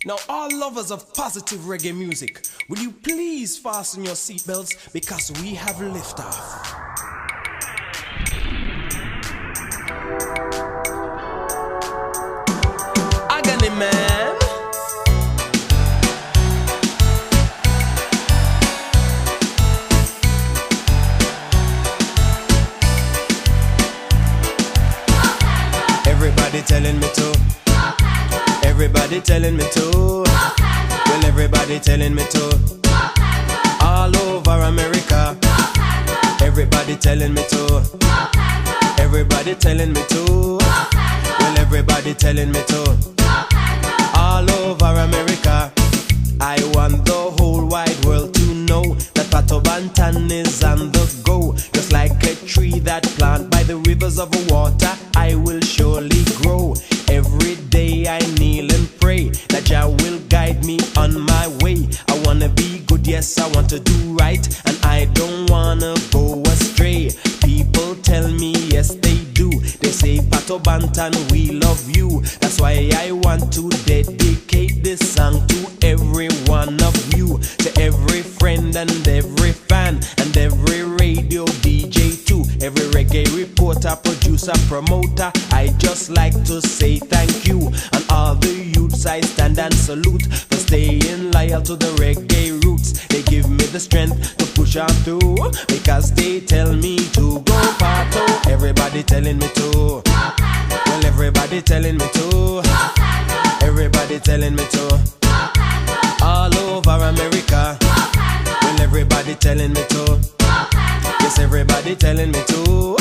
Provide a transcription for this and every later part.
Now, all lovers of positive reggae music, will you please fasten your seatbelts because we have liftoff. Agony man. Everybody telling me to. Everybody telling me to. Well, everybody telling me to. All over America. Everybody telling me to. Everybody telling me to. Well, everybody telling me to. All over America. I want the whole wide world to know that Pato Banton is on the go. Just like a tree that planted by the rivers of water, I will surely grow. Every day I kneel and pray that Jah will guide me on my way. I wanna be good, yes, I want to do right, and I don't wanna go astray. People tell me yes they do. They say Pato Banton, we love you. That's why I want to dedicate this song to every one of you, to every friend and every fan and every radio DJ too, every reggae reporter, producer, promoter. I just like to say thank you, and all the youths I stand and salute for staying loyal to the reggae roots. They give me the strength to push on through because they tell me to go Pato. Everybody telling me to. Well, everybody telling me to. Everybody telling me to. All over America. Well, everybody telling me to. Yes, everybody telling me to.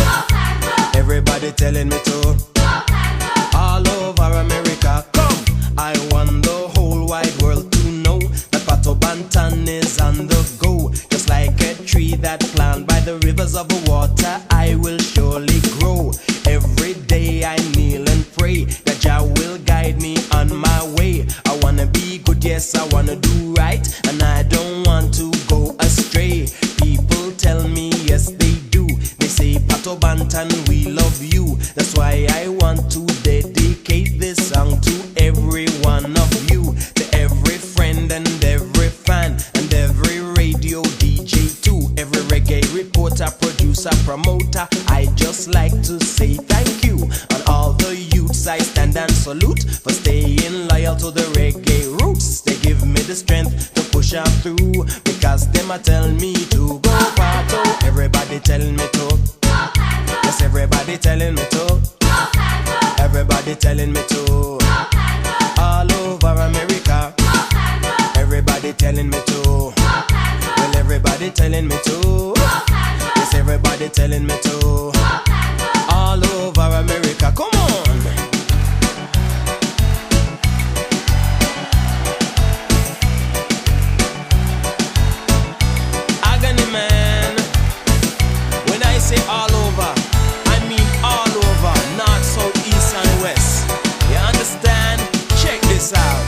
Everybody telling me to. All over America. Come, I want the whole wide world to know that Pato Banton is on the go. Just like a tree that planted by the rivers of water, I will surely grow. Every day I kneel and pray that Jah will guide me on my way. I wanna be good, yes, I wanna do right, and I don't want to go astray. People tell me yes they do. They say Pato Banton, we love you. That's why I want to dedicate this song to every one of you, to every friend and every fan and every radio DJ too, every reggae reporter, producer, promoter. I just like to say thank you, and all the youths I stand and salute for staying loyal to the reggae roots. They give me the strength to push on through because them a tell me to go Pato. Everybody telling me to. Yes, everybody telling me to. Everybody telling me to. All over America. Everybody telling me to. Well, everybody telling me to. Yes, everybody telling me to. All over America. Come on. Agony man. When I say all over, I mean all over, north, south, east and west. You understand? Check this out.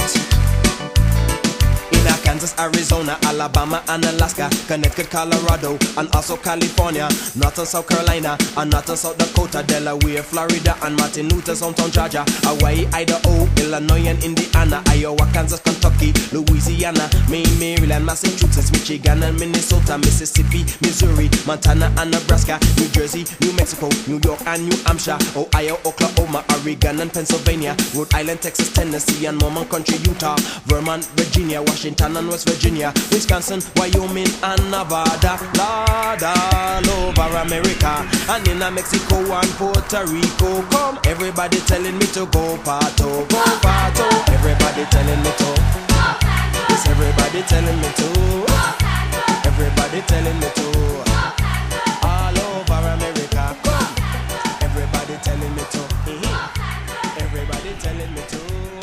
In Kansas, Arizona, Alabama and Alaska, Connecticut, Colorado and also California, North and South Carolina and North and South Dakota, Delaware, Florida and Martin Luther, Hometown, Georgia, Hawaii, Idaho, Illinois and Indiana, Iowa, Kansas, Kentucky, Louisiana, Maine, Maryland, Massachusetts, Michigan and Minnesota, Mississippi, Missouri, Montana and Nebraska, New Jersey, New Mexico, New York and New Hampshire, Ohio, Oklahoma, Oregon and Pennsylvania, Rhode Island, Texas, Tennessee and Mormon Country, Utah, Vermont, Virginia, Washington and West Virginia, Wisconsin, Wyoming and Nevada, Lord, all over America, and in Mexico and Puerto Rico. Come, everybody telling me to go Pato, go Pato. Everybody telling me to. Yes, everybody telling me to. Everybody telling me to. All over America. Come, everybody telling me to. Everybody telling me to.